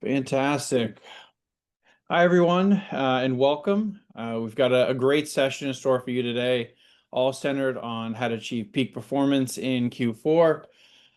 Fantastic. Hi, everyone, and welcome. We've got a great session in store for you today, all centered on how to achieve peak performance in Q4.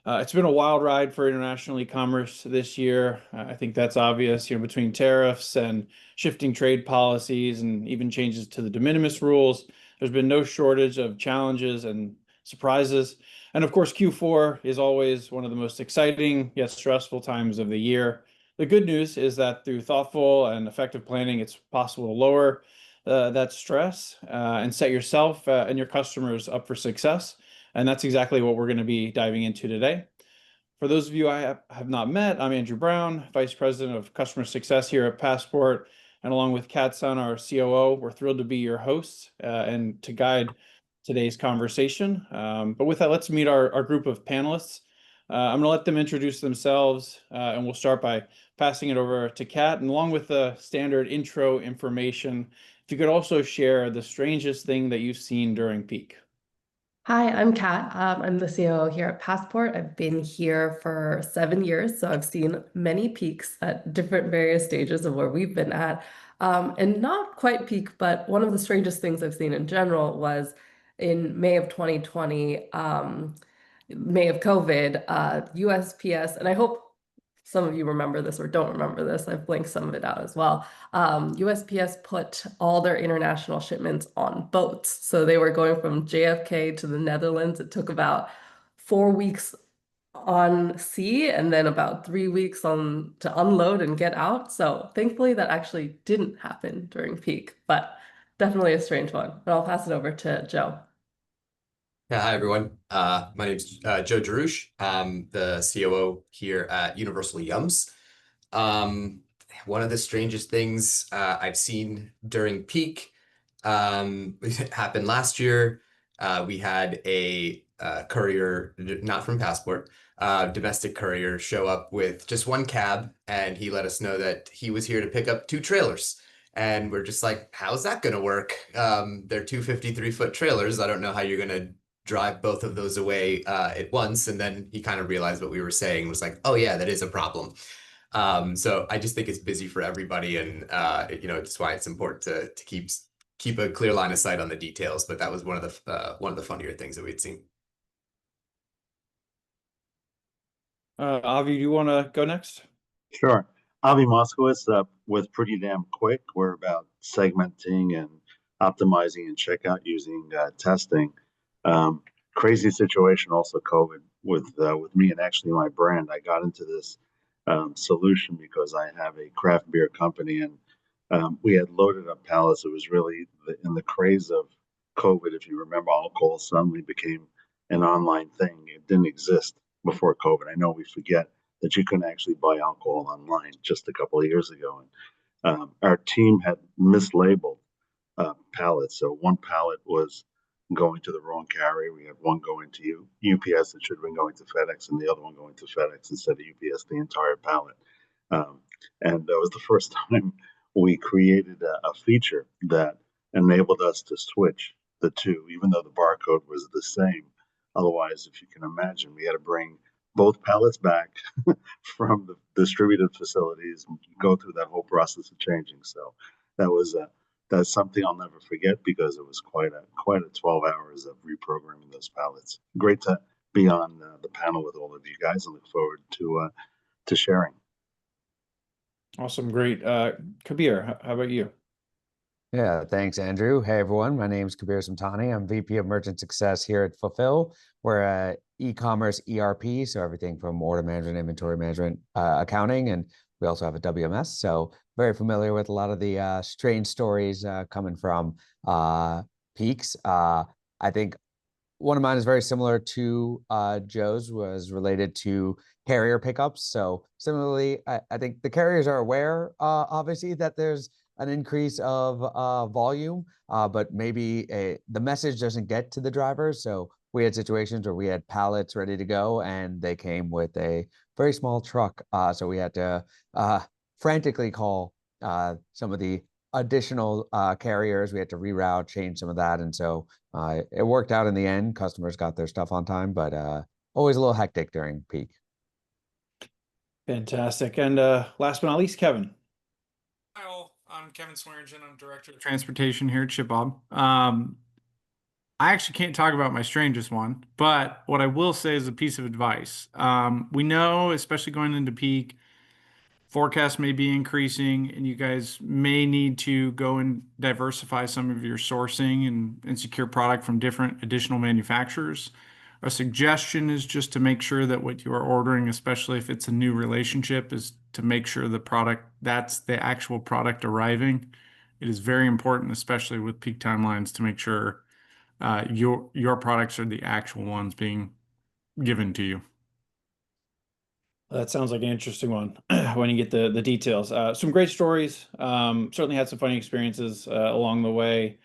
It's been a wild ride for international e-commerce this year. I think that's obvious, between tariffs and shifting trade policies and even changes to the de minimis rules. There's been no shortage of challenges and surprises. And of course, Q4 is always one of the most exciting yet stressful times of the year. The good news is that through thoughtful and effective planning, it's possible to lower that stress and set yourself and your customers up for success. And that's exactly what we're going to be diving into today. For those of you I have not met, I'm Andrew Brown, Vice President of Customer Success here at Passport. And along with Kat Sun, our COO, we're thrilled to be your hosts and to guide today's conversation. But with that, let's meet our group of panelists. I'm going to let them introduce themselves, and we'll start by passing it over to Kat. And along with the standard intro information, if you could also share the strangest thing that you've seen during peak. Hi, I'm Kat. I'm the COO here at Passport. I've been here for 7 years, so I've seen many peaks at different various stages of where we've been at. And not quite peak, but one of the strangest things I've seen in general was in May of 2020, May of COVID, USPS, and I hope some of you remember this or don't remember this. I've blanked some of it out as well. USPS put all their international shipments on boats. So they were going from JFK to the Netherlands. It took about 4 weeks on sea and then about 3 weeks on to unload and get out. So thankfully that actually didn't happen during peak, but definitely a strange one. But I'll pass it over to Joe. Yeah, hi everyone. My name's Joe Jarroush. I'm the COO here at Universal Yums. One of the strangest things I've seen during peak happened last year. We had a courier, not from Passport, domestic courier show up with just one cab, and he let us know that he was here to pick up 2 trailers. And we're just like, how's that going to work? They're 2 53-foot trailers. I don't know how you're going to drive both of those away at once. And then he kind of realized what we were saying and was like, oh yeah, that is a problem. So I just think it's busy for everybody, and it's why it's important to keep a clear line of sight on the details. But that was one of the funnier things that we'd seen. Avi, do you want to go next? Sure. Avi Moskotwiz with PrettyDamnQuick. We're about segmenting and optimizing and checkout using testing. Crazy situation, also COVID with me and actually my brand. I got into this solution because I have a craft beer company, and we had loaded up pallets. It was really in the craze of COVID. If you remember, alcohol suddenly became an online thing. It didn't exist before COVID. I know we forget that you couldn't actually buy alcohol online just a couple of years ago. And our team had mislabeled pallets. So one pallet was going to the wrong carrier. We had one going to UPS that should have been going to FedEx, and the other one going to FedEx instead of UPS, the entire pallet. And that was the first time we created a feature that enabled us to switch the two, even though the barcode was the same. Otherwise, if you can imagine, we had to bring both pallets back from the distributed facilities and go through that whole process of changing. So that's something I'll never forget, because it was quite a 12 hours of reprogramming those pallets. Great to be on the panel with all of you guys, and look forward to sharing. Awesome, great. Kabir, how about you? Yeah, thanks, Andrew. Hey, everyone. My name is Kabir Samtani. I'm VP of Merchant Success here at Fulfill. We're a e-commerce ERP, so everything from order management, inventory management, accounting, and we also have a WMS. So very familiar with a lot of the strange stories coming from peaks. I think one of mine is very similar to Joe's, was related to carrier pickups. So similarly, I think the carriers are aware, obviously, that there's an increase of volume, but maybe the message doesn't get to the drivers. So we had situations where we had pallets ready to go, and they came with a very small truck. So we had to frantically call some of the additional carriers. We had to reroute, change some of that. And so it worked out in the end. Customers got their stuff on time, but always a little hectic during peak. Fantastic. And last but not least, Kevin. Hi all, I'm Kevin Swearingen. I'm Director of Transportation here at ShipBob. I actually can't talk about my strangest one, but what I will say is a piece of advice. We know, especially going into peak, forecasts may be increasing, and you guys may need to go and diversify some of your sourcing and secure product from different additional manufacturers. A suggestion is just to make sure that what you are ordering, especially if it's a new relationship, is to make sure the product, that's the actual product arriving. It is very important, especially with peak timelines, to make sure your products are the actual ones being given to you. That sounds like an interesting one when you get the details. Some great stories. Certainly had some funny experiences along the way.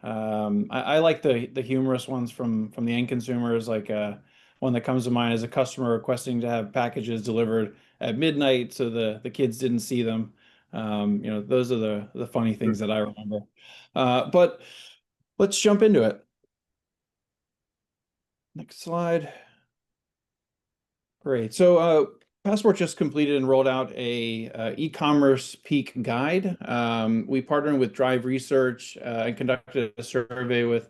I like the humorous ones from the end consumers. Like one that comes to mind is a customer requesting to have packages delivered at midnight so the kids didn't see them. Those are the funny things that I remember. But let's jump into it. Next slide. Great. So Passport just completed and rolled out a e-commerce peak guide. We partnered with Drive Research and conducted a survey with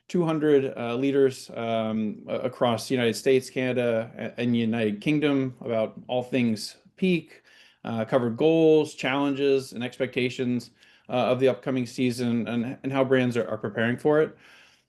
200 leaders across the United States, Canada, and United Kingdom about all things peak, covered goals, challenges, and expectations of the upcoming season and how brands are preparing for it.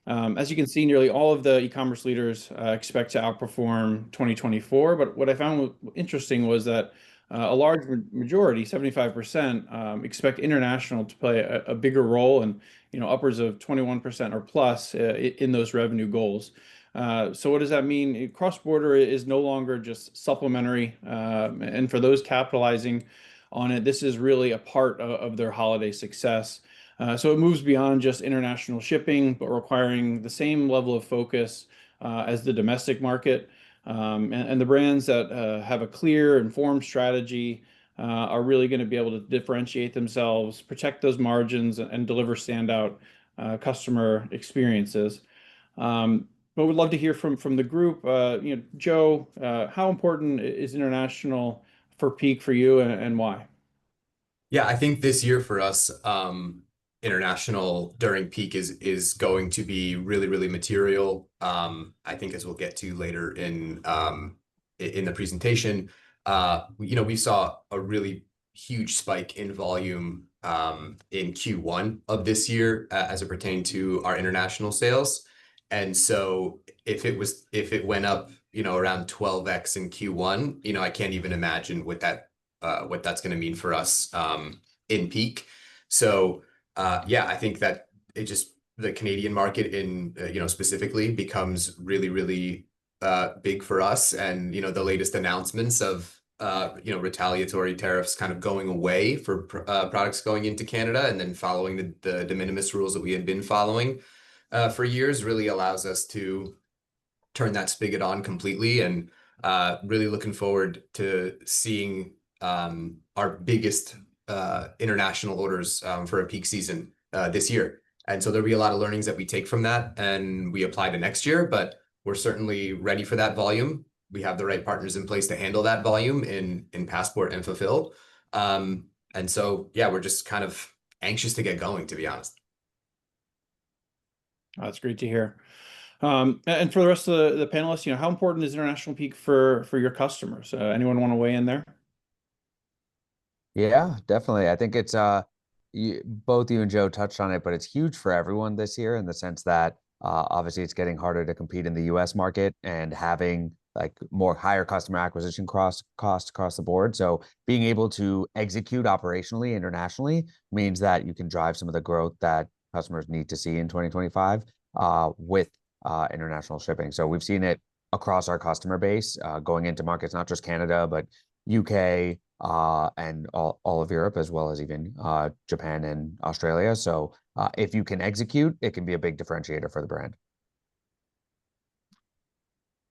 As you can see, nearly all of the e-commerce leaders expect to outperform 2024. But what I found interesting was that a large majority, 75%, expect international to play a bigger role and upwards of 21% or plus in those revenue goals. So what does that mean? Cross-border is no longer just supplementary, and for those capitalizing on it, this is really a part of their holiday success. So it moves beyond just international shipping, but requiring the same level of focus as the domestic market. And the brands that have a clear, informed strategy are really going to be able to differentiate themselves, protect those margins, and deliver standout customer experiences. But we'd love to hear from the group. Joe, how important is international for peak for you, and why? Yeah, I think this year for us, international during peak is going to be really, really material. I think as we'll get to later in the presentation, we saw a really huge spike in volume in Q1 of this year as it pertained to our international sales. And so if it went up, around 12x in Q1, I can't even imagine what that's going to mean for us in peak. So yeah, I think that the Canadian market specifically becomes really, really big for us. And the latest announcements of retaliatory tariffs kind of going away for products going into Canada, and then following the de minimis rules that we had been following for years, really allows us to turn that spigot on completely. And really looking forward to seeing our biggest international orders for a peak season this year. And so there'll be a lot of learnings that we take from that and we apply to next year, but we're certainly ready for that volume. We have the right partners in place to handle that volume in Passport and Fulfill. And so, yeah, we're just kind of anxious to get going, to be honest. That's great to hear. And for the rest of the panelists, how important is international peak for your customers? Anyone want to weigh in there? Yeah, definitely. I think it's both you and Joe touched on it, but it's huge for everyone this year in the sense that obviously it's getting harder to compete in the US market and having like more higher customer acquisition costs across the board. So being able to execute operationally internationally means that you can drive some of the growth that customers need to see in 2025 with international shipping. So we've seen it across our customer base going into markets, not just Canada, but UK, and all of Europe, as well as even Japan and Australia. So if you can execute, it can be a big differentiator for the brand.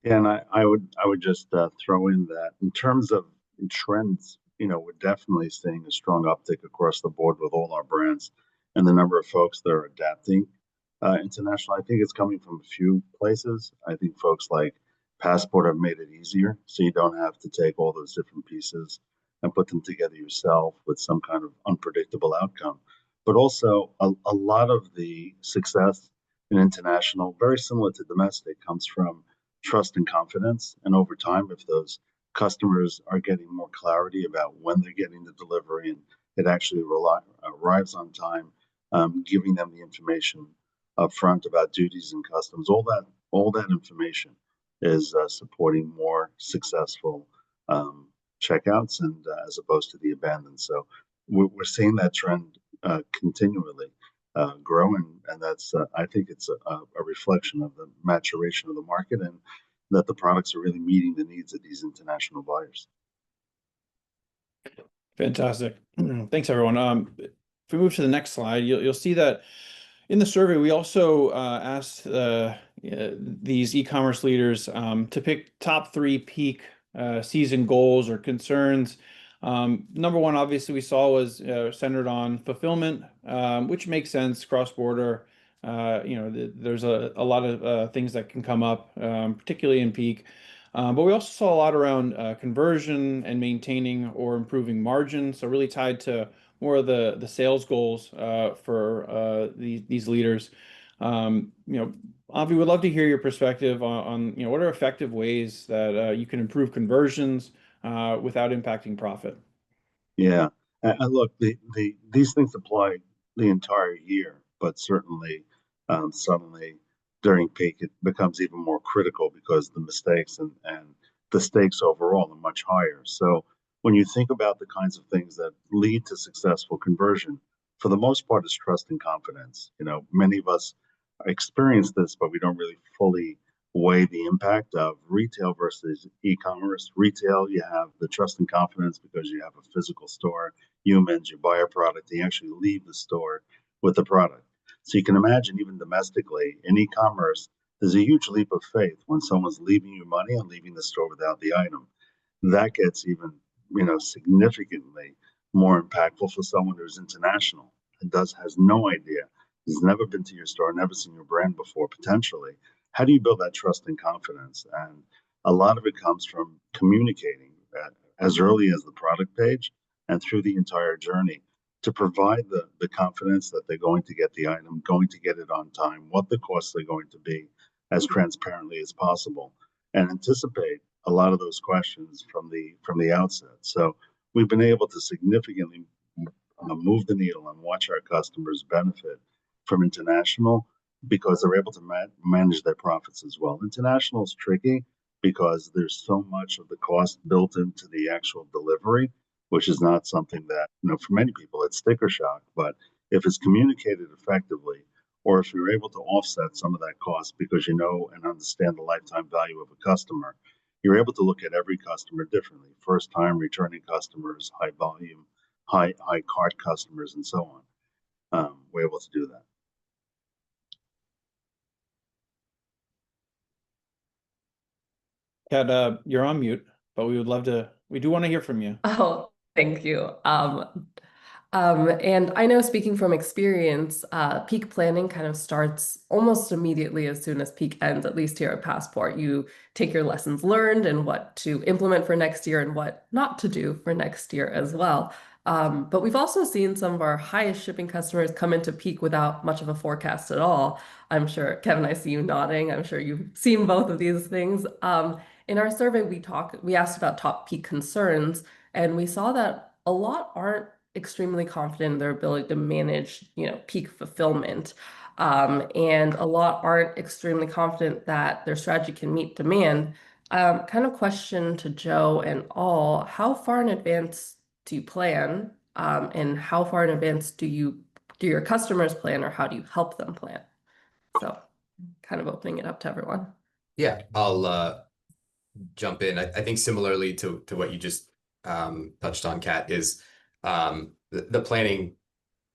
Yeah, and I would just throw in that in terms of trends, we're definitely seeing a strong uptick across the board with all our brands and the number of folks that are adapting international. I think it's coming from a few places. I think folks like Passport have made it easier, so you don't have to take all those different pieces and put them together yourself with some kind of unpredictable outcome. But also, a lot of the success in international, very similar to domestic, comes from trust and confidence. And over time, if those customers are getting more clarity about when they're getting the delivery and it actually arrives on time, giving them the information up front about duties and customs, all that information is supporting more successful checkouts and as opposed to the abandoned. So we're seeing that trend continually grow, and that's I think it's a reflection of the maturation of the market and that the products are really meeting the needs of these international buyers. Fantastic. Thanks, everyone. If we move to the next slide, you'll see that in the survey, we also asked these e-commerce leaders to pick top 3 peak season goals or concerns. Number one, obviously, we saw was centered on fulfillment, which makes sense, cross-border. There's a lot of things that can come up, particularly in peak. But we also saw a lot around conversion and maintaining or improving margin. So really tied to more of the sales goals for these leaders. Avi, would love to hear your perspective on what are effective ways that you can improve conversions without impacting profit. Yeah, and look, these things apply the entire year, but certainly suddenly during peak it becomes even more critical because the mistakes and the stakes overall are much higher. So when you think about the kinds of things that lead to successful conversion, for the most part, it's trust and confidence. Many of us experience this, but we don't really fully weigh the impact of retail versus e-commerce. Retail, you have the trust and confidence because you have a physical store, humans, you buy a product, you actually leave the store with the product. So you can imagine even domestically in e-commerce, there's a huge leap of faith when someone's leaving you money and leaving the store without the item. That gets even, significantly more impactful for someone who's international and has no idea, has never been to your store, never seen your brand before, potentially. How do you build that trust and confidence? And a lot of it comes from communicating as early as the product page and through the entire journey to provide the confidence that they're going to get the item, going to get it on time, what the costs are going to be as transparently as possible, and anticipate a lot of those questions from the outset. So we've been able to significantly move the needle and watch our customers benefit from international because they're able to manage their profits as well. International is tricky because there's so much of the cost built into the actual delivery, which is not something that, for many people, it's sticker shock. But if it's communicated effectively, or if you're able to offset some of that cost because you know and understand the lifetime value of a customer, you're able to look at every customer differently. First time returning customers, high volume, high cart customers, and so on. We're able to do that. Kat, you're on mute, but we do want to hear from you. Oh, thank you. And I know, speaking from experience, peak planning kind of starts almost immediately as soon as peak ends, at least here at Passport. You take your lessons learned and what to implement for next year and what not to do for next year as well. But we've also seen some of our highest shipping customers come into peak without much of a forecast at all. I'm sure, Kevin, I see you nodding. I'm sure you've seen both of these things. In our survey, we asked about top peak concerns, and we saw that a lot aren't extremely confident in their ability to manage, peak fulfillment. And a lot aren't extremely confident that their strategy can meet demand. Kind of question to Joe and all, how far in advance do you plan? And how far in advance do your customers plan, or how do you help them plan? So kind of opening it up to everyone. Yeah, I'll jump in. I think similarly to what you just touched on, Kat, is the planning,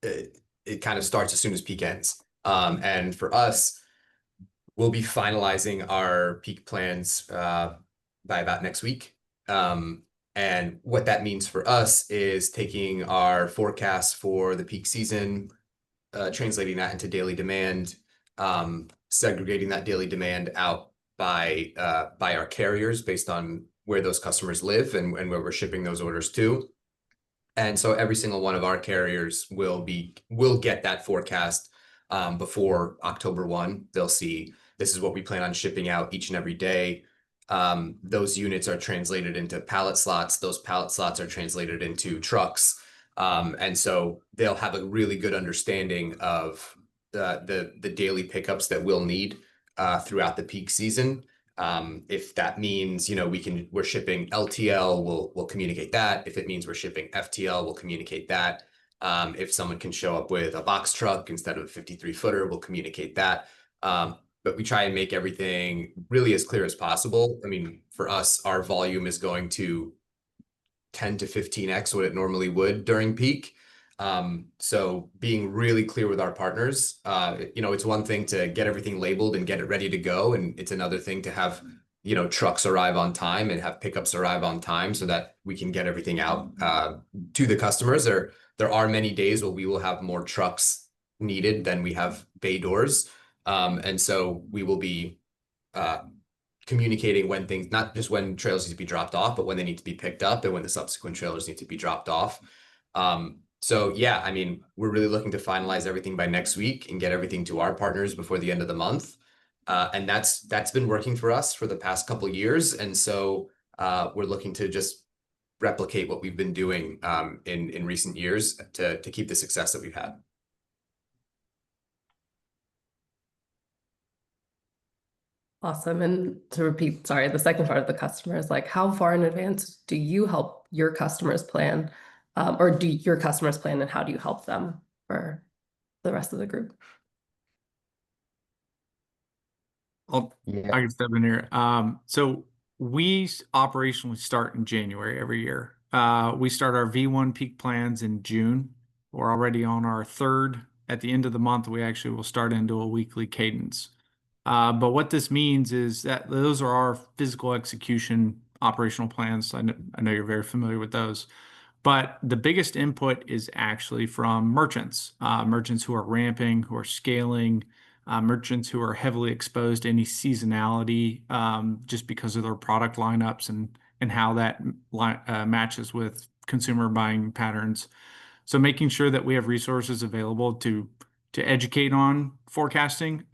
it kind of starts as soon as peak ends. And for us, we'll be finalizing our peak plans by about next week. And what that means for us is taking our forecast for the peak season, translating that into daily demand, segregating that daily demand out by our carriers based on where those customers live and where we're shipping those orders to. And so every single one of our carriers will get that forecast before October 1. They'll see this is what we plan on shipping out each and every day. Those units are translated into pallet slots. Those pallet slots are translated into trucks. And so they'll have a really good understanding of the daily pickups that we'll need throughout the peak season. If that means, we're shipping LTL, we'll communicate that. If it means we're shipping FTL, we'll communicate that. If someone can show up with a box truck instead of a 53-footer, we'll communicate that. But we try and make everything really as clear as possible. I mean, for us, our volume is going to 10 to 15x what it normally would during peak. So being really clear with our partners, it's one thing to get everything labeled and get it ready to go. And it's another thing to have, trucks arrive on time and have pickups arrive on time so that we can get everything out to the customers. There are many days where we will have more trucks needed than we have bay doors. And so we will be communicating when things, not just when trailers need to be dropped off, but when they need to be picked up and when the subsequent trailers need to be dropped off. So yeah, I mean, we're really looking to finalize everything by next week and get everything to our partners before the end of the month. And that's been working for us for the past couple of years. And so we're looking to just replicate what we've been doing in recent years to keep the success that we've had. Awesome. And to repeat, sorry, the second part of the customer is like, how far in advance do you help your customers plan? Or do your customers plan, and how do you help them for the rest of the group? I can step in here. So we operationally start in January every year. We start our V1 peak plans in June. We're already on our third. At the end of the month, we actually will start into a weekly cadence. But what this means is that those are our physical execution operational plans. I know you're very familiar with those. But the biggest input is actually from merchants, merchants who are ramping, who are scaling, merchants who are heavily exposed to any seasonality just because of their product lineups and how that matches with consumer buying patterns. So making sure that we have resources available to educate on forecasting.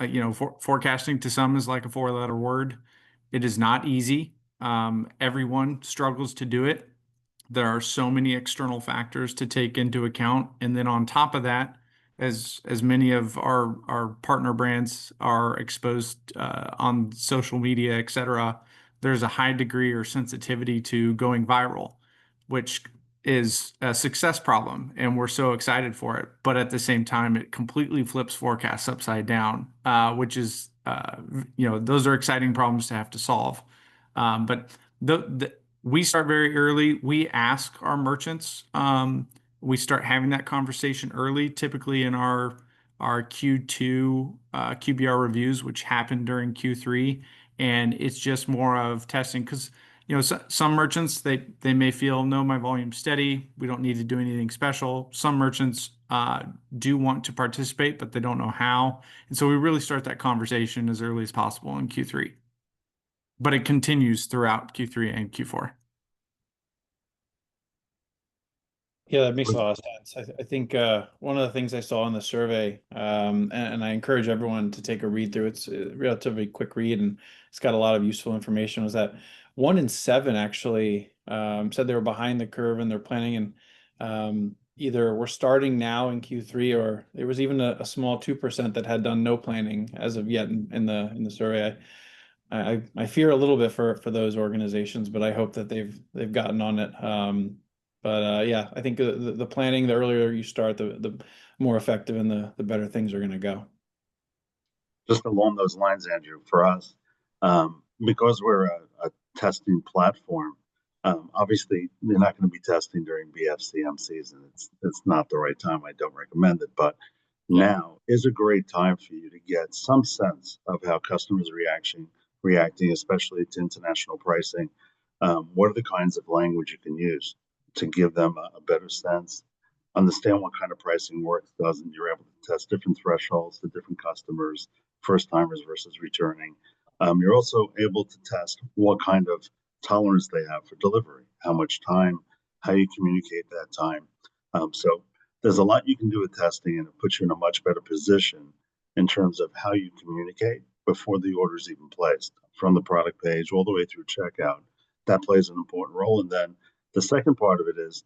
Forecasting to some is like a four-letter word. It is not easy. Everyone struggles to do it. There are so many external factors to take into account. And then on top of that, as many of our partner brands are exposed on social media, et cetera, there's a high degree or sensitivity to going viral, which is a success problem. And we're so excited for it. But at the same time, it completely flips forecasts upside down, which is, those are exciting problems to have to solve. But we start very early. We ask our merchants. We start having that conversation early, typically in our Q2 QBR reviews, which happen during Q3. And it's just more of testing because, some merchants, they may feel, no, my volume's steady. We don't need to do anything special. Some merchants do want to participate, but they don't know how. And so we really start that conversation as early as possible in Q3. But it continues throughout Q3 and Q4. Yeah, that makes a lot of sense. I think one of the things I saw in the survey, and I encourage everyone to take a read through, it's a relatively quick read and it's got a lot of useful information, was that 1 in 7 actually said they were behind the curve in their planning, and either we're starting now in Q3, or there was even a small 2% that had done no planning as of yet in the survey. I fear a little bit for those organizations, but I hope that they've gotten on it. Yeah, I think the planning, the earlier you start, the more effective and the better things are going to go. Just along those lines, Andrew, for us, because we're a testing platform, obviously you're not going to be testing during BFCM season. It's not the right time. I don't recommend it, but now is a great time for you to get some sense of how customers are reacting, especially to international pricing. What are the kinds of language you can use to give them a better sense, understand what kind of pricing works, doesn't. You're able to test different thresholds to different customers, first timers versus returning. You're also able to test what kind of tolerance they have for delivery, how much time, how you communicate that time. So there's a lot you can do with testing, and it puts you in a much better position in terms of how you communicate before the order is even placed, from the product page all the way through checkout. That plays an important role. And then the second part of it is,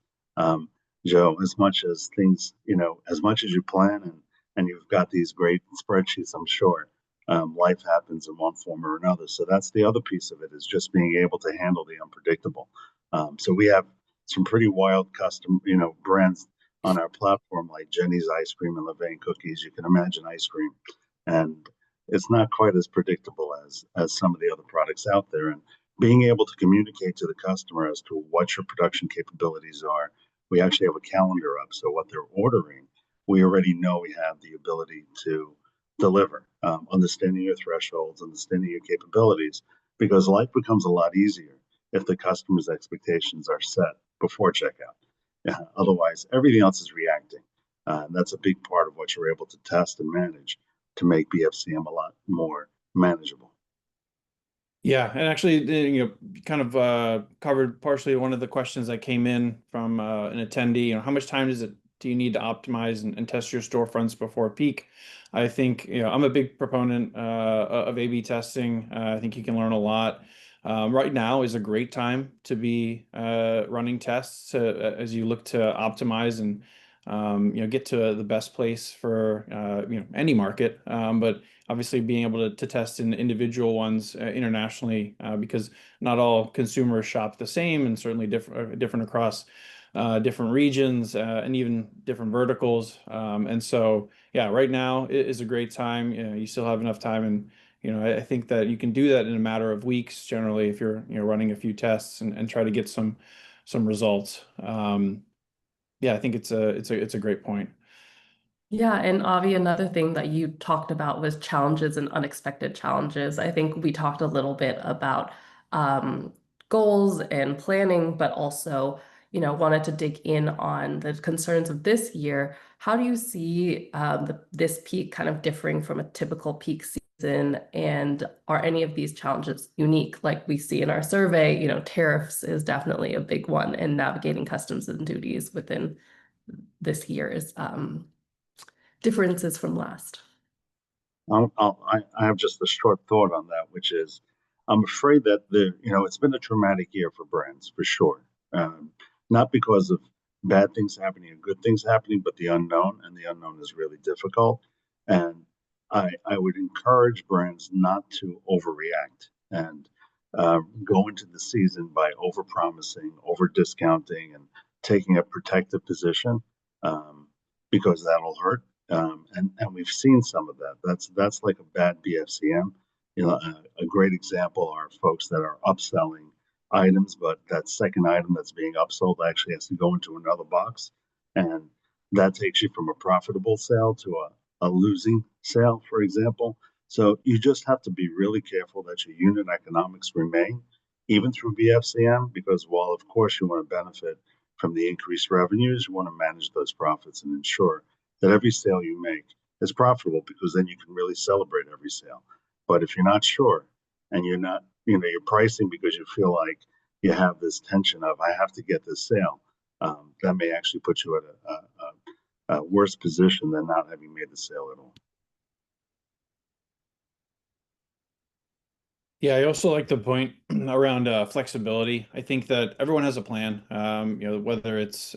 Joe, as much as things, as much as you plan and you've got these great spreadsheets, I'm sure, life happens in one form or another. So that's the other piece of it, is just being able to handle the unpredictable. So we have some pretty wild custom, brands on our platform, like Jenny's Ice Cream and Levain Cookies. You can imagine ice cream, and it's not quite as predictable as some of the other products out there. And being able to communicate to the customer as to what your production capabilities are, we actually have a calendar up. So what they're ordering, we already know we have the ability to deliver, understanding your thresholds, understanding your capabilities, because life becomes a lot easier if the customer's expectations are set before checkout. Otherwise, everything else is reacting. And that's a big part of what you're able to test and manage to make BFCM a lot more manageable. Yeah, and actually, kind of covered partially one of the questions that came in from an attendee. How much time do you need to optimize and test your storefronts before peak? I think, I'm a big proponent of A/B testing. I think you can learn a lot. Right now is a great time to be running tests as you look to optimize and get to the best place for any market. But obviously being able to test in individual ones internationally, because not all consumers shop the same, and certainly different across different regions and even different verticals. And so, yeah, right now is a great time. You still have enough time, and I think that you can do that in a matter of weeks generally if you're running a few tests and try to get some results. Yeah, I think it's a great point. Yeah, and Avi, another thing that you talked about was challenges and unexpected challenges. I think we talked a little bit about um, goals and planning, but also, wanted to dig in on the concerns of this year. How do you see this peak kind of differing from a typical peak season? And are any of these challenges unique? Like we see in our survey, tariffs is definitely a big one, and navigating customs and duties within this year's differences from last. I have just a short thought on that, which is, I'm afraid that it's been a traumatic year for brands for sure. Not because of bad things happening and good things happening, but the unknown, and the unknown is really difficult. And I would encourage brands not to overreact and go into the season by over-promising, over-discounting, and taking a protective position, because that'll hurt. And we've seen some of that. That's like a bad BFCM. A great example are folks that are upselling items, but that second item that's being upsold actually has to go into another box, and that takes you from a profitable sale to a losing sale, for example. So you just have to be really careful that your unit economics remain even through BFCM, because while of course you want to benefit from the increased revenues, you want to manage those profits and ensure that every sale you make is profitable, because then you can really celebrate every sale. But if you're not sure, and you're not, you're pricing because you feel like you have this tension of, I have to get this sale, that may actually put you at a worse position than not having made the sale at all. Yeah, I also like the point around flexibility. I think that everyone has a plan, whether it's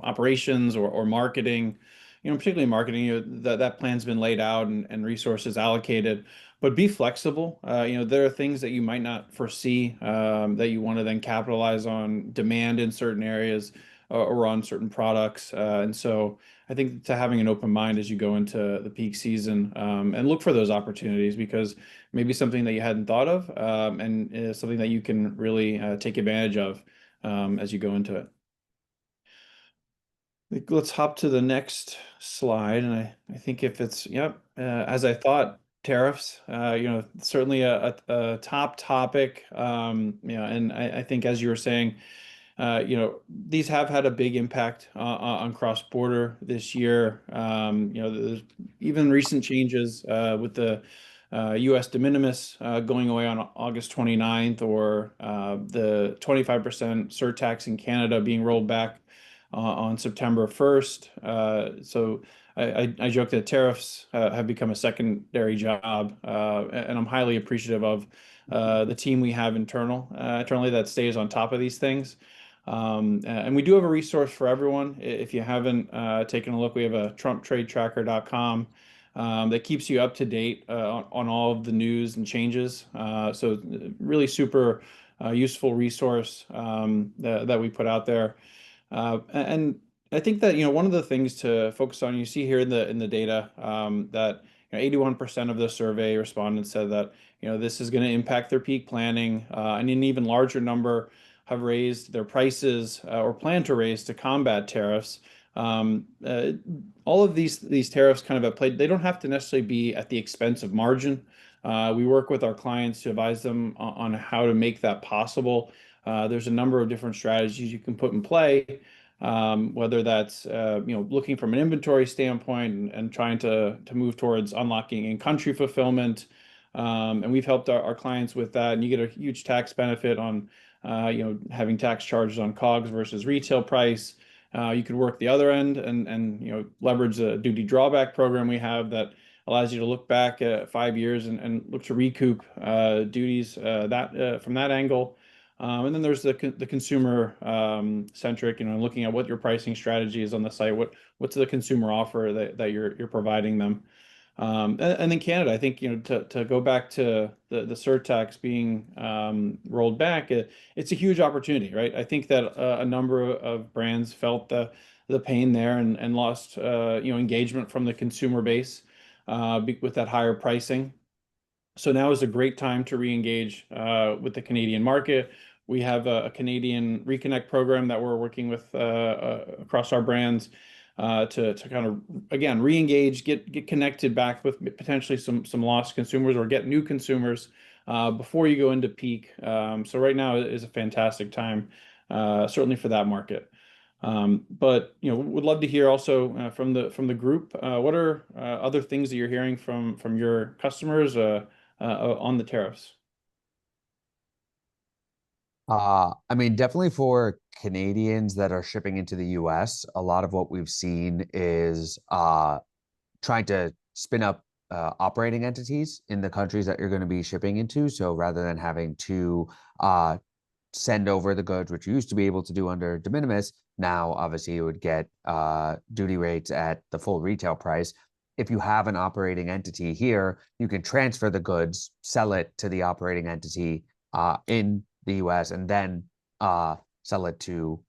operations or marketing, particularly marketing, that plan's been laid out and resources allocated. But be flexible. There are things that you might not foresee that you want to then capitalize on demand in certain areas or on certain products. And so I think to having an open mind as you go into the peak season, and look for those opportunities, because maybe something that you hadn't thought of, and something that you can really take advantage of as you go into it. Let's hop to the next slide, and I think if it's as I thought, tariffs, certainly a top topic, and I think as you were saying, these have had a big impact on cross-border this year. There's even recent changes with the US de minimis going away on August 29th, or the 25% surtax in Canada being rolled back on September 1st. So I joke that tariffs have become a secondary job, and I'm highly appreciative of the team we have internally that stays on top of these things. And we do have a resource for everyone. If you haven't taken a look, we have a TrumpTradeTracker.com that keeps you up to date on all of the news and changes. So really super useful resource that we put out there. And I think that, one of the things to focus on, you see here in the data, that 81% of the survey respondents said that this is going to impact their peak planning, and an even larger number have raised their prices or plan to raise to combat tariffs. All of these tariffs kind of have played. They don't have to necessarily be at the expense of margin. We work with our clients to advise them on how to make that possible. There's a number of different strategies you can put in play, whether that's looking from an inventory standpoint and trying to move towards unlocking in-country fulfillment. And we've helped our clients with that, and you get a huge tax benefit on having tax charges on COGS versus retail price. You could work the other end and leverage the duty drawback program we have that allows you to look back at 5 years and look to recoup duties that from that angle. And then there's the consumer centric, looking at what your pricing strategy is on the site, what's the consumer offer that you're providing them. And then Canada, I think, to go back to the surtax being rolled back, it's a huge opportunity, right? I think that a number of brands felt the pain there and lost engagement from the consumer base with that higher pricing. So now is a great time to re-engage with the Canadian market. We have a Canadian Reconnect program that we're working with across our brands to kind of, again, re-engage, get connected back with potentially some lost consumers or get new consumers before you go into peak. So right now is a fantastic time, certainly for that market. But would love to hear also from the group. What are other things that you're hearing from your customers on the tariffs? I mean, definitely for Canadians that are shipping into the US, a lot of what we've seen is trying to spin up operating entities in the countries that you're going to be shipping into. So rather than having to send over the goods, which you used to be able to do under de minimis, now obviously you would get duty rates at the full retail price. If you have an operating entity here, you can transfer the goods, sell it to the operating entity in the US, and then sell it to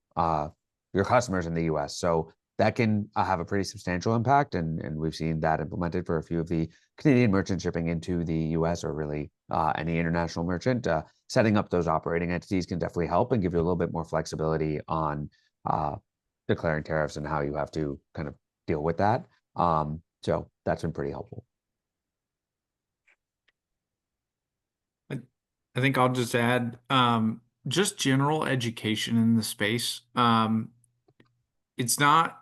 your customers in the US. So that can have a pretty substantial impact, and we've seen that implemented for a few of the Canadian merchants shipping into the US, or really any international merchant. Setting up those operating entities can definitely help and give you a little bit more flexibility on declaring tariffs and how you have to kind of deal with that. So that's been pretty helpful. I think I'll just add just general education in the space. It's not,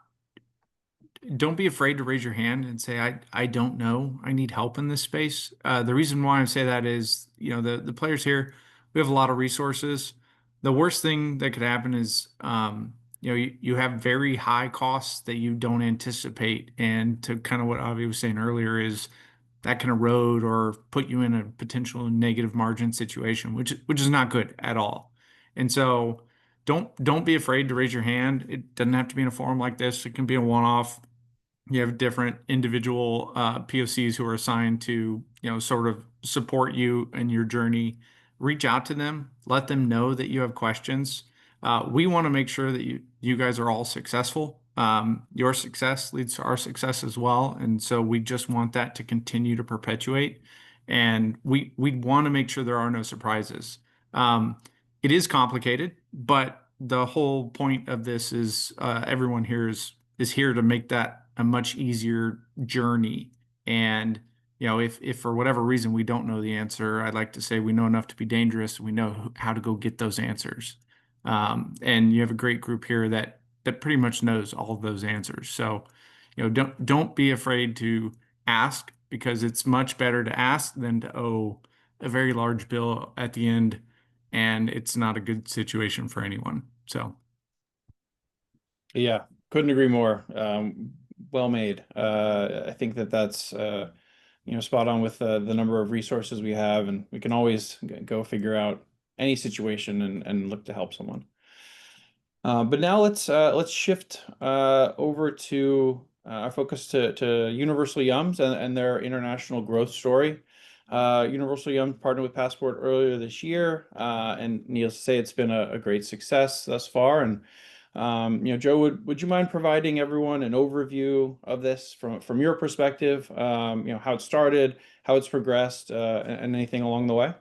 don't be afraid to raise your hand and say, I don't know, I need help in this space. The reason why I say that is, the players here, we have a lot of resources. The worst thing that could happen is, you have very high costs that you don't anticipate. And to kind of what Avi was saying earlier is that can erode or put you in a potential negative margin situation, which is not good at all. And so don't be afraid to raise your hand. It doesn't have to be in a forum like this. It can be a one-off. You have different individual POCs who are assigned to, sort of support you in your journey. Reach out to them, let them know that you have questions. We want to make sure that you guys are all successful. Your success leads to our success as well. And so we just want that to continue to perpetuate. And we want to make sure there are no surprises. It is complicated, but the whole point of this is everyone here is here to make that a much easier journey. And if for whatever reason we don't know the answer, I'd like to say we know enough to be dangerous. We know how to go get those answers. And you have a great group here that pretty much knows all of those answers. So, don't be afraid to ask. because it's much better to ask than to owe a very large bill at the end, and it's not a good situation for anyone. So, Yeah, couldn't agree more. Well made. I think that that's spot on with the number of resources we have, and we can always go figure out any situation and look to help someone. But now let's shift over to our focus to Universal Yums and their international growth story. Universal Yums partnered with Passport earlier this year, and needless to say, it's been a great success thus far. And Joe, would you mind providing everyone an overview of this from your perspective? How it started, how it's progressed, and anything along the way?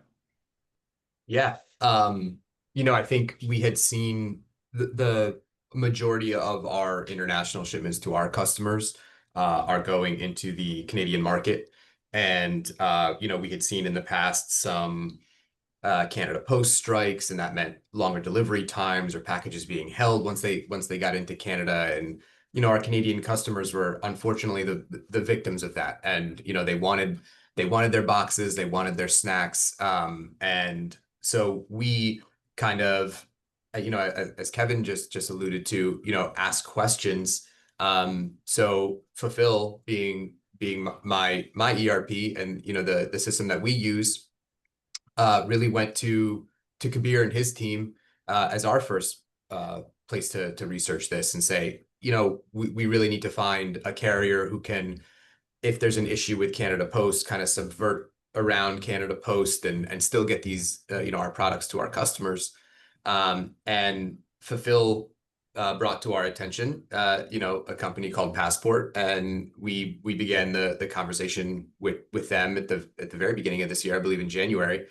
Yeah. I think we had seen the majority of our international shipments to our customers are going into the Canadian market. And, we had seen in the past some Canada Post strikes, and that meant longer delivery times or packages being held once they got into Canada. And, our Canadian customers were unfortunately the victims of that. And, they wanted their boxes, they wanted their snacks. And so we kind of, as Kevin just alluded to, ask questions. So Fulfill being my ERP and, the system that we use, really went to Kabir and his team as our first place to research this and say, we really need to find a carrier who can, if there's an issue with Canada Post, kind of subvert around Canada Post and still get these, our products to our customers. And Fulfill brought to our attention, a company called Passport, and we began the conversation with them at the very beginning of this year, I believe in January.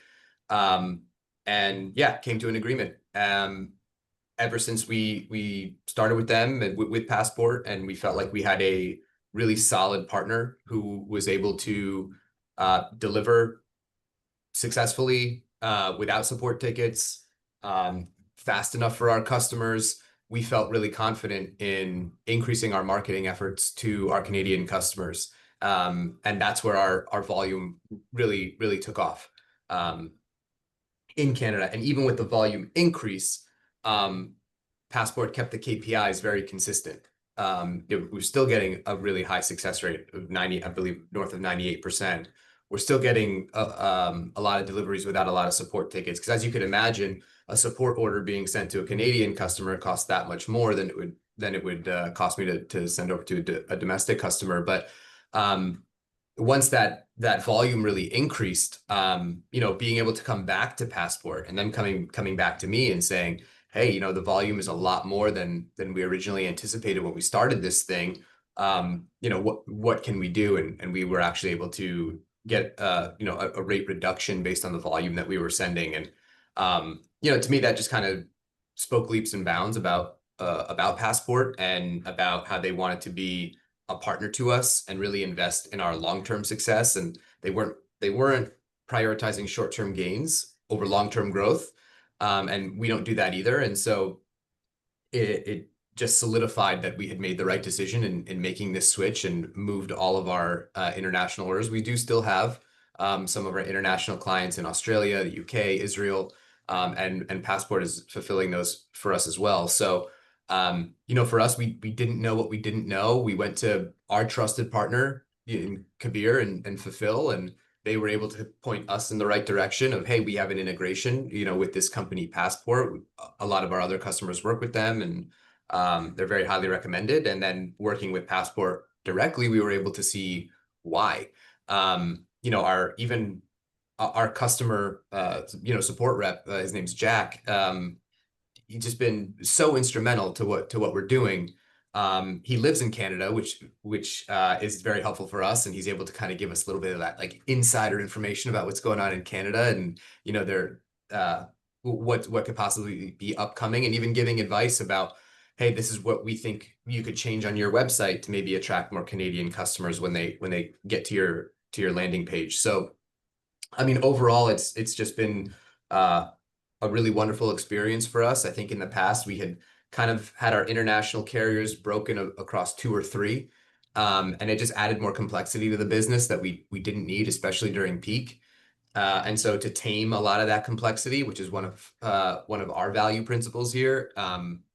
And yeah, came to an agreement. Ever since we started with them and with Passport, and we felt like we had a really solid partner who was able to deliver successfully without support tickets, fast enough for our customers. We felt really confident in increasing our marketing efforts to our Canadian customers. And that's where our volume really, really took off in Canada. And even with the volume increase, Passport kept the KPIs very consistent. We're still getting a really high success rate of 90, I believe, north of 98%. We're still getting a lot of deliveries without a lot of support tickets. Because as you could imagine, a support order being sent to a Canadian customer costs that much more than it would cost me to send over to a domestic customer. But once that volume really increased, being able to come back to Passport and then coming back to me and saying, hey, the volume is a lot more than we originally anticipated when we started this thing. What can we do? And we were actually able to get a rate reduction based on the volume that we were sending. And to me, that just kind of spoke leaps and bounds about Passport and about how they wanted to be a partner to us and really invest in our long-term success. And they weren't prioritizing short-term gains over long-term growth. And we don't do that either. And so it just solidified that we had made the right decision in making this switch and moved all of our international orders. We do still have some of our international clients in Australia, the UK, Israel, and Passport is fulfilling those for us as well. So, for us, we didn't know what we didn't know. We went to our trusted partner in Kabir and Fulfill, and they were able to point us in the right direction of, hey, we have an integration, with this company Passport. A lot of our other customers work with them, and they're very highly recommended. And then working with Passport directly, we were able to see why. Our customer, support rep, his name's Jack. He's just been so instrumental to what we're doing. He lives in Canada, which is very helpful for us, and he's able to kind of give us a little bit of that like insider information about what's going on in Canada, and what could possibly be upcoming, and even giving advice about, hey, this is what we think you could change on your website to maybe attract more Canadian customers when they get to your landing page. So, I mean, overall, it's just been a really wonderful experience for us. I think in the past we had kind of had our international carriers broken across 2 or 3. And it just added more complexity to the business that we didn't need, especially during peak. And so to tame a lot of that complexity, which is one of our value principles here,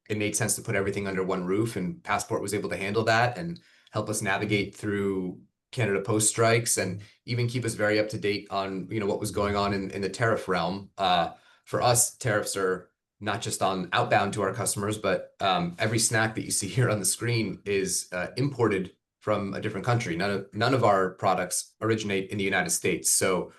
it made sense to put everything under one roof, and Passport was able to handle that and help us navigate through Canada Post strikes and even keep us very up to date on, what was going on in the tariff realm. For us, tariffs are not just on outbound to our customers, but every snack that you see here on the screen is imported from a different country. None of our products originate in the United States. So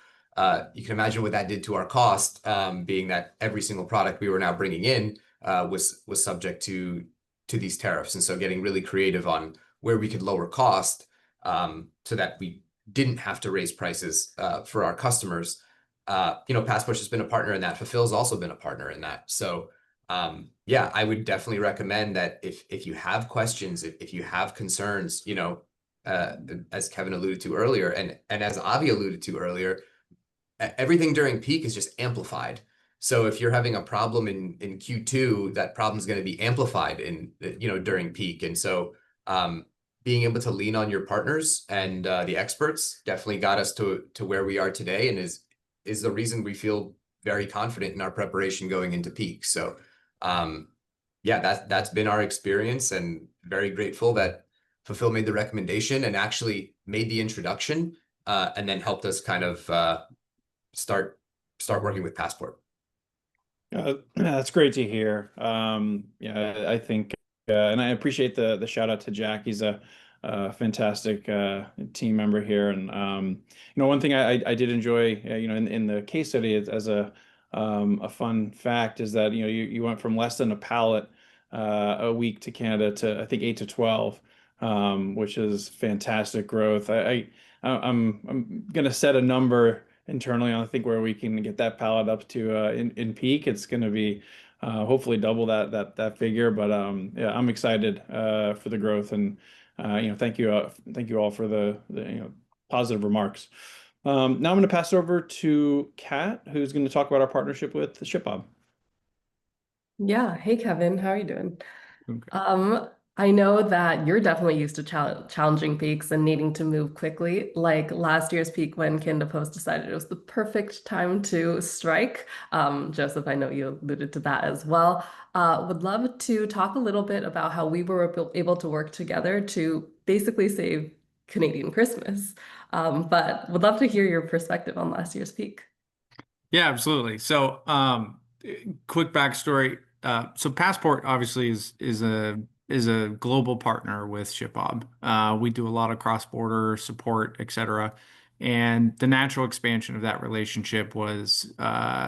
you can imagine what that did to our cost, being that every single product we were now bringing in was subject to these tariffs. And so getting really creative on where we could lower cost so that we didn't have to raise prices for our customers. Passport has been a partner in that. Fulfill's also been a partner in that. So I would definitely recommend that if you have questions, if you have concerns, as Kevin alluded to earlier, and as Avi alluded to earlier, everything during peak is just amplified. So if you're having a problem in Q2, that problem is going to be amplified during peak. And so being able to lean on your partners and the experts definitely got us to where we are today, and is the reason we feel very confident in our preparation going into peak. So that's been our experience, and very grateful that Fulfill made the recommendation and actually made the introduction and then helped us kind of start working with Passport. That's great to hear. I think, and I appreciate the shout out to Jack. He's a fantastic team member here. And one thing I did enjoy, in the case study as a fun fact is that you went from less than a pallet a week to Canada to I think 8 to 12, which is fantastic growth. I'm gonna set a number internally on, I think, where we can get that pallet up to in peak. It's going to be hopefully double that figure. But I'm excited for the growth, and thank you all for the positive remarks. Now I'm going to pass it over to Kat, who's going to talk about our partnership with ShipBob. Yeah. Hey, Kevin, how are you doing? Okay. I know that you're definitely used to challenging peaks and needing to move quickly. Like last year's peak, when Canada Post decided it was the perfect time to strike. Joseph, I know you alluded to that as well. Would love to talk a little bit about how we were able to work together to basically save Canadian Christmas. But would love to hear your perspective on last year's peak. Yeah, absolutely. So quick backstory. So Passport obviously is a global partner with ShipBob. We do a lot of cross-border support, etc. And the natural expansion of that relationship was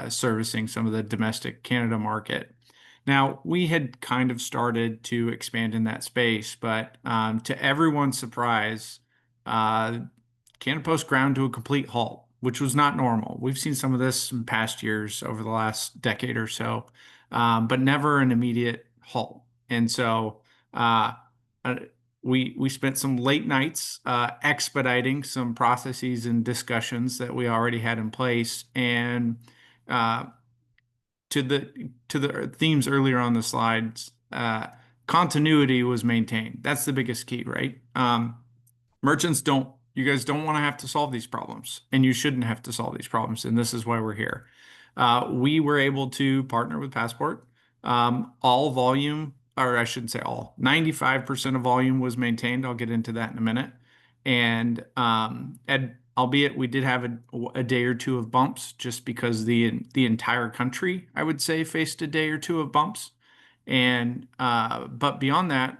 servicing some of the domestic Canada market. Now, we had kind of started to expand in that space, but to everyone's surprise, Canada Post ground to a complete halt, which was not normal. We've seen some of this in past years over the last decade or so, but never an immediate halt. And so we spent some late nights expediting some processes and discussions that we already had in place. And to the themes earlier on the slides, continuity was maintained. That's the biggest key, right? You guys don't want to have to solve these problems, and you shouldn't have to solve these problems. And this is why we're here. We were able to partner with Passport. All volume, or I shouldn't say all, 95% of volume was maintained. I'll get into that in a minute. And albeit we did have a day or two of bumps, just because the entire country, I would say, faced a day or two of bumps. And but beyond that,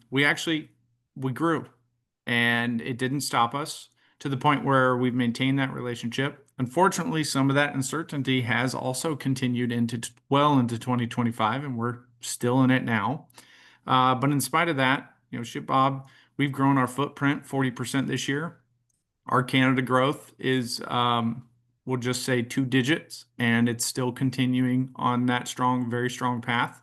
we grew, and it didn't stop us to the point where we've maintained that relationship. Unfortunately, some of that uncertainty has also continued into 2025, and we're still in it now. But in spite of that, ShipBob, we've grown our footprint 40% this year. Our Canada growth is, we'll just say 2 digits, and it's still continuing on that very strong path.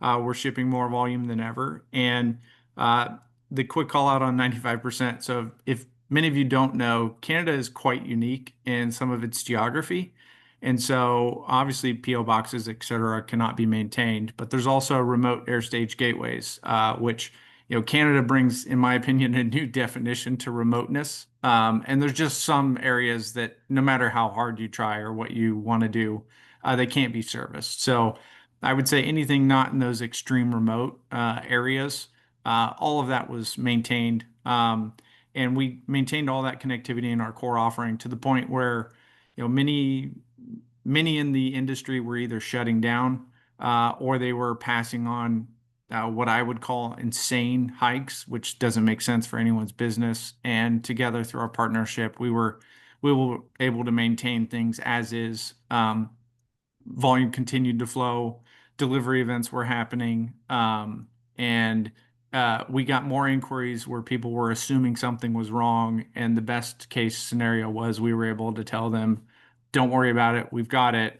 We're shipping more volume than ever. And the quick call out on 95%. So if many of you don't know, Canada is quite unique in some of its geography. And so obviously PO boxes, et cetera, cannot be maintained, but there's also remote air stage gateways, which Canada brings, in my opinion, a new definition to remoteness. And there's just some areas that no matter how hard you try or what you want to do, they can't be serviced. So I would say anything not in those extreme remote areas, all of that was maintained. And we maintained all that connectivity in our core offering to the point where, many in the industry were either shutting down or they were passing on what I would call insane hikes, which doesn't make sense for anyone's business. And together through our partnership, we were able to maintain things as is. Volume continued to flow, delivery events were happening, and we got more inquiries where people were assuming something was wrong. And the best case scenario was we were able to tell them, don't worry about it, we've got it.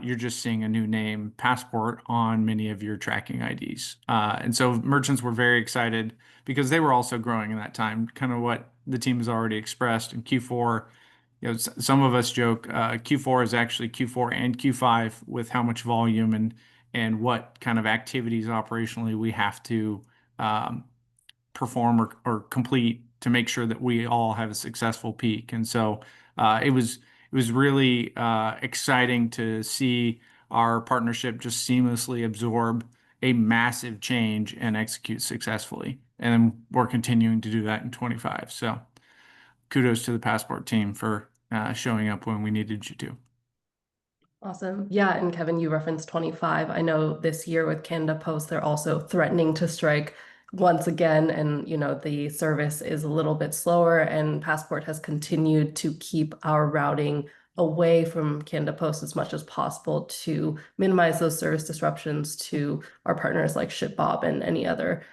You're just seeing a new name, Passport, on many of your tracking IDs. And so merchants were very excited because they were also growing in that time, kind of what the team has already expressed in Q4. Some of us joke Q4 is actually Q4 and Q5 with how much volume and what kind of activities operationally we have to perform or complete to make sure that we all have a successful peak. And so it was really exciting to see our partnership just seamlessly absorb a massive change and execute successfully. And we're continuing to do that in 25. So kudos to the Passport team for showing up when we needed you to. Awesome. Yeah, and Kevin, you referenced 25. I know this year with Canada Post, they're also threatening to strike once again, and the service is a little bit slower, and Passport has continued to keep our routing away from Canada Post as much as possible to minimize those service disruptions to our partners like ShipBob and any other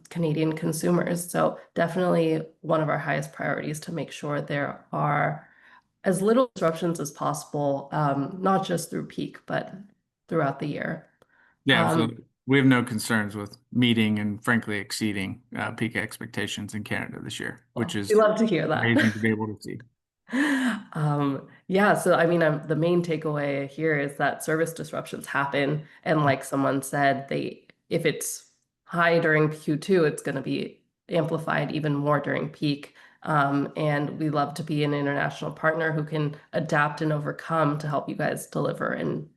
Canadian consumers. So definitely one of our highest priorities to make sure there are as little disruptions as possible, not just through peak, but throughout the year. Yeah, absolutely. We have no concerns with meeting and frankly exceeding peak expectations in Canada this year, which is we love to hear that. Amazing to be able to see. Yeah, so I mean, the main takeaway here is that service disruptions happen, and like someone said, if it's high during Q2, it's going to be amplified even more during peak. And we love to be an international partner who can adapt and overcome to help you guys deliver and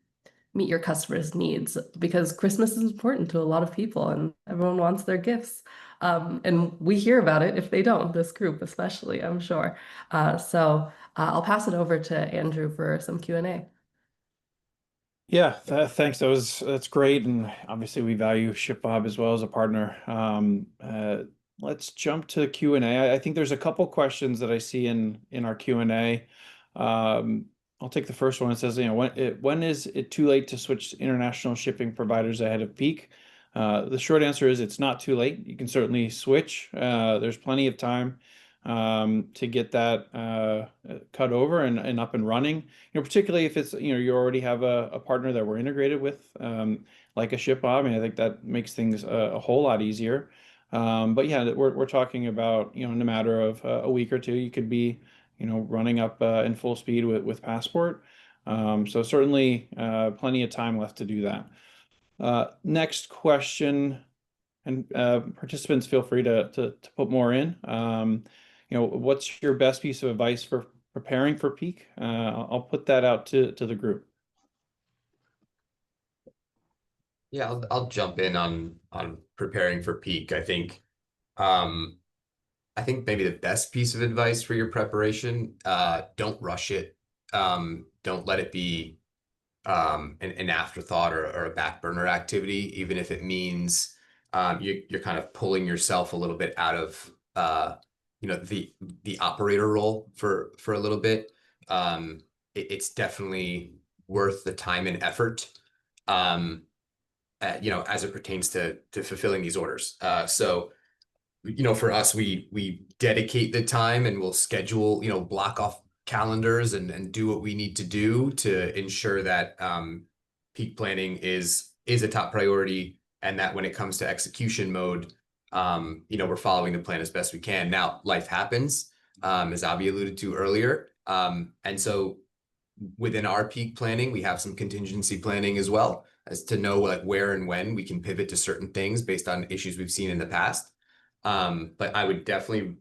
meet your customers' needs, because Christmas is important to a lot of people and everyone wants their gifts. And we hear about it if they don't, this group especially, I'm sure. So I'll pass it over to Andrew for some Q&A. Yeah, thanks. That's great, and obviously we value ShipBob as well as a partner. Let's jump to Q&A. I think there's a couple questions that I see in our Q&A. I'll take the first one. It says, when is it too late to switch to international shipping providers ahead of peak? The short answer is it's not too late. You can certainly switch. There's plenty of time to get that cut over and up and running. Particularly if it's you already have a partner that we're integrated with, like a ShipBob. I mean, I think that makes things a whole lot easier. But yeah, we're talking about in a matter of a week or two, you could be running up in full speed with Passport. So certainly plenty of time left to do that. Next question, and participants feel free to put more in. What's your best piece of advice for preparing for peak? I'll put that out to the group. Yeah, I'll jump in on preparing for peak. I think maybe the best piece of advice for your preparation, don't rush it. Don't let it be an afterthought or a back burner activity, even if it means you're kind of pulling yourself a little bit out of the operator role for a little bit. It's definitely worth the time and effort, as it pertains to fulfilling these orders. So for us, we dedicate the time and we'll schedule, block off calendars and do what we need to do to ensure that peak planning is a top priority, and that when it comes to execution mode, we're following the plan as best we can. Now, life happens, as Avi alluded to earlier. And so within our peak planning, we have some contingency planning as well, as to know like where and when we can pivot to certain things based on issues we've seen in the past. But I would definitely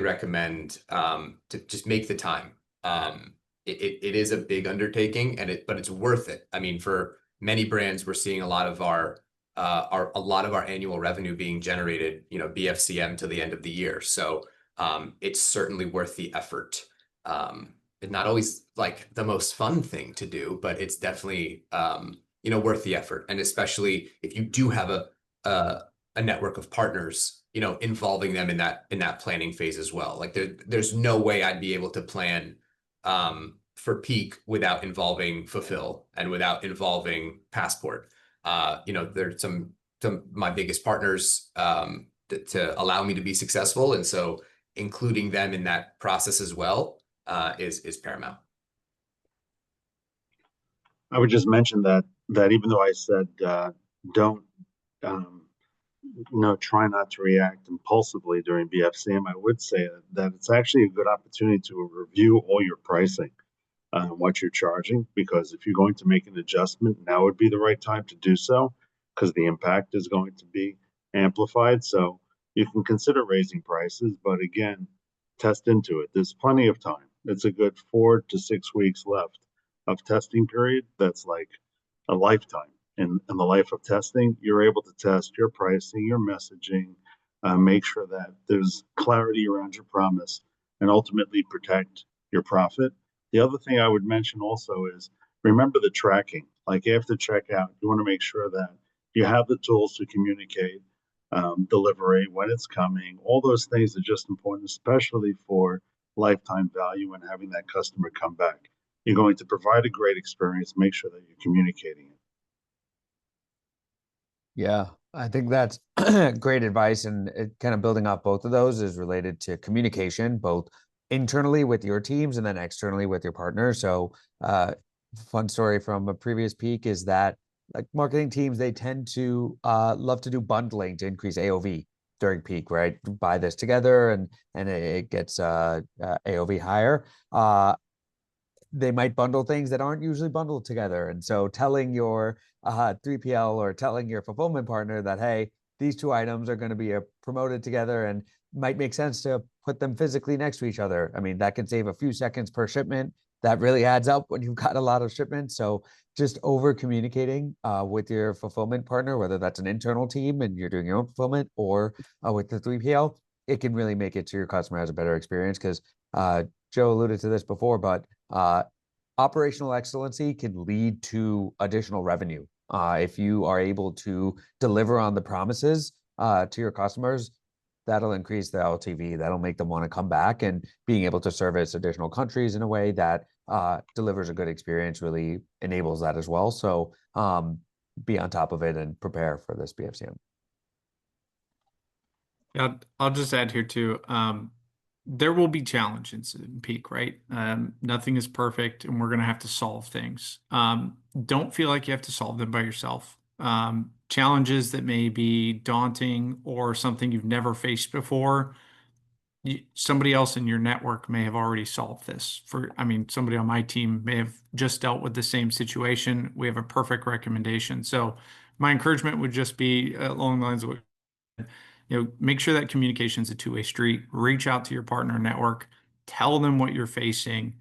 recommend to just make the time. It is a big undertaking, but it's worth it. I mean, for many brands, we're seeing a lot of our annual revenue being generated, BFCM to the end of the year. So it's certainly worth the effort. It's not always like the most fun thing to do, but it's definitely worth the effort. And especially if you do have a network of partners, involving them in that planning phase as well. Like there's no way I'd be able to plan for peak without involving Fulfill and without involving Passport. There's some my biggest partners to allow me to be successful, and so including them in that process as well is paramount. I would just mention that even though I said don't try not to react impulsively during BFCM, I would say that it's actually a good opportunity to review all your pricing, what you're charging, because if you're going to make an adjustment, now would be the right time to do so, because the impact is going to be amplified. So you can consider raising prices, but again, test into it. There's plenty of time. It's a good 4 to 6 weeks left of testing period. That's like a lifetime. In the life of testing, you're able to test your pricing, your messaging, make sure that there's clarity around your promise, and ultimately protect your profit. The other thing I would mention also is remember the tracking. Like after checkout, you want to make sure that you have the tools to communicate delivery, when it's coming. All those things are just important, especially for lifetime value and having that customer come back. You're going to provide a great experience. Make sure that you're communicating it. Yeah, I think that's great advice. And kind of building off both of those is related to communication, both internally with your teams and then externally with your partners. So fun story from a previous peak is that like marketing teams, they tend to love to do bundling to increase AOV during peak, right? Buy this together and it gets AOV higher. They might bundle things that aren't usually bundled together. And so telling your 3PL or telling your fulfillment partner that, hey, these two items are going to be promoted together and might make sense to put them physically next to each other. I mean, that can save a few seconds per shipment. That really adds up when you've got a lot of shipments. So just over communicating with your fulfillment partner, whether that's an internal team and you're doing your own fulfillment or with the 3PL, it can really make it so your customer has a better experience. Because Joe alluded to this before, but operational excellency can lead to additional revenue. If you are able to deliver on the promises to your customers, that'll increase the LTV. That'll make them want to come back, and being able to service additional countries in a way that delivers a good experience really enables that as well. So be on top of it and prepare for this BFCM. Yeah, I'll just add here too. There will be challenges in peak, right? Nothing is perfect, and we're going to have to solve things. Don't feel like you have to solve them by yourself. Challenges that may be daunting or something you've never faced before, somebody else in your network may have already solved this. Somebody on my team may have just dealt with the same situation. We have a perfect recommendation. So my encouragement would just be along the lines of what make sure that communication is a two-way street. Reach out to your partner network, tell them what you're facing,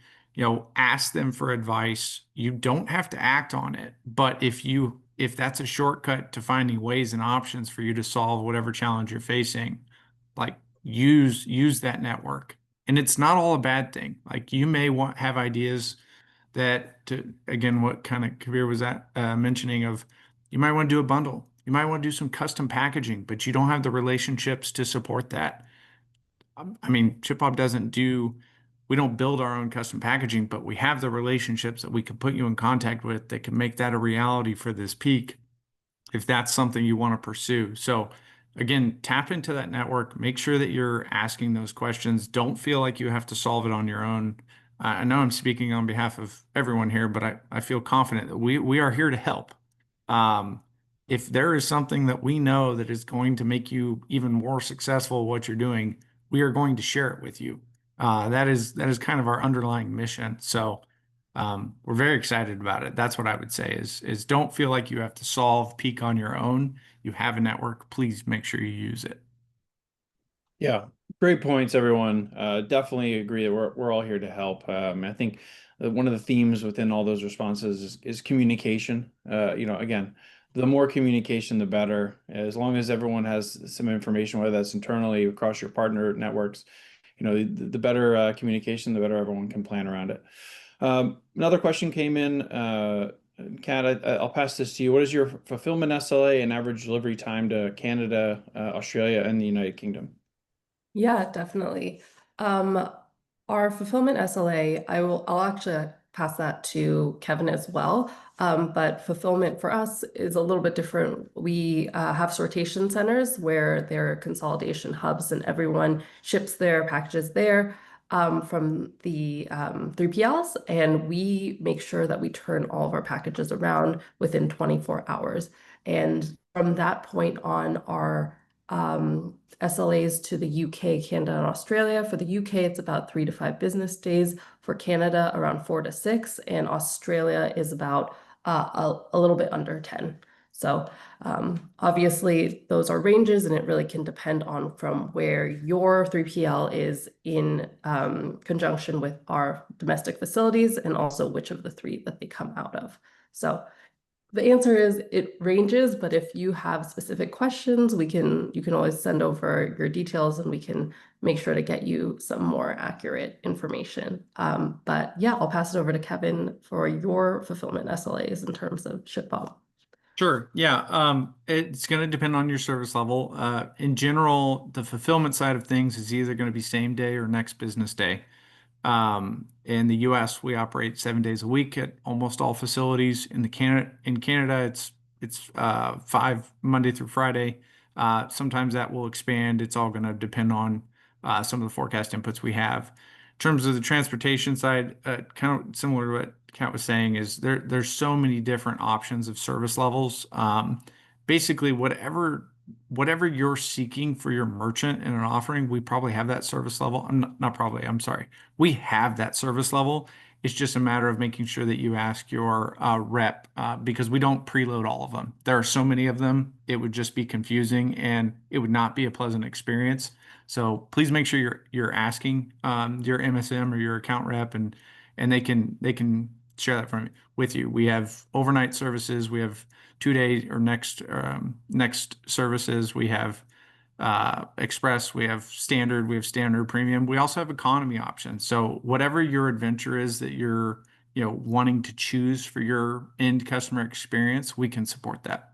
ask them for advice. You don't have to act on it, but if that's a shortcut to finding ways and options for you to solve whatever challenge you're facing, like use that network. And it's not all a bad thing. Like you may have ideas that, again, what kind of Kabir was mentioning of, you might want to do a bundle. You might want to do some custom packaging, but you don't have the relationships to support that. ShipBob we don't build our own custom packaging, but we have the relationships that we could put you in contact with that can make that a reality for this peak, if that's something you want to pursue. So again, tap into that network, make sure that you're asking those questions. Don't feel like you have to solve it on your own. I know I'm speaking on behalf of everyone here, but I feel confident that we are here to help. If there is something that we know that is going to make you even more successful at what you're doing, we are going to share it with you. That is kind of our underlying mission. So we're very excited about it. That's what I would say is don't feel like you have to solve peak on your own. You have a network, please make sure you use it. Yeah, great points, everyone. Definitely agree that we're all here to help. I think one of the themes within all those responses is communication. Again, the more communication, the better. As long as everyone has some information, whether that's internally across your partner networks, the better communication, the better everyone can plan around it. Another question came in. Kat, I'll pass this to you. What is your fulfillment SLA and average delivery time to Canada, Australia, and the United Kingdom? Yeah, definitely. Our fulfillment SLA, I'll actually pass that to Kevin as well. But fulfillment for us is a little bit different. We have sortation centers where there are consolidation hubs and everyone ships their packages there from the 3PLs, and we make sure that we turn all of our packages around within 24 hours. And from that point on, our SLAs to the UK, Canada, and Australia. For the UK, it's about 3 to 5 business days. For Canada, around 4 to 6, and Australia is about a little bit under 10. So obviously, those are ranges, and it really can depend on from where your 3PL is in conjunction with our domestic facilities, and also which of the 3 that they come out of. So the answer is it ranges, but if you have specific questions, you can always send over your details and we can make sure to get you some more accurate information. But yeah, I'll pass it over to Kevin for your fulfillment SLAs in terms of ShipBob. Sure. Yeah. It's going to depend on your service level. In general, the fulfillment side of things is either going to be same day or next business day. In the US, we operate 7 days a week at almost all facilities. In Canada, it's 5 Monday through Friday. Sometimes that will expand. It's all going to depend on some of the forecast inputs we have. In terms of the transportation side, kind of similar to what Kat was saying, is there's so many different options of service levels. Basically, whatever you're seeking for your merchant in an offering, we probably have that service level. I'm sorry. We have that service level. It's just a matter of making sure that you ask your rep because we don't preload all of them. There are so many of them, it would just be confusing and it would not be a pleasant experience. So please make sure you're asking your MSM or your account rep, and they can share that with you. We have overnight services. We have 2-day or next services. We have express, we have standard premium. We also have economy options. So whatever your adventure is that you're wanting to choose for your end customer experience, we can support that.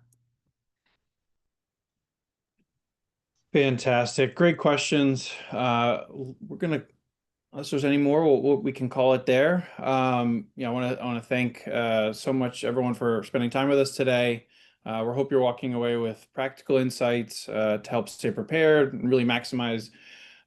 Fantastic. Great questions. We're gonna, unless there's any more, we can call it there. I want to thank so much everyone for spending time with us today. We hope you're walking away with practical insights to help stay prepared and really maximize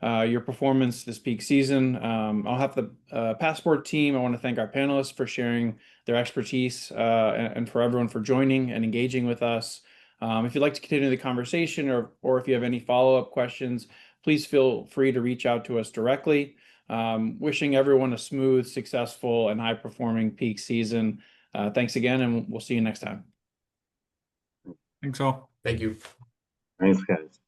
your performance this peak season. I'll have the Passport team. I want to thank our panelists for sharing their expertise and for everyone for joining and engaging with us. If you'd like to continue the conversation or if you have any follow-up questions, please feel free to reach out to us directly. Wishing everyone a smooth, successful, and high-performing peak season. Thanks again, and we'll see you next time. Thanks all. Thank you. Thanks, guys.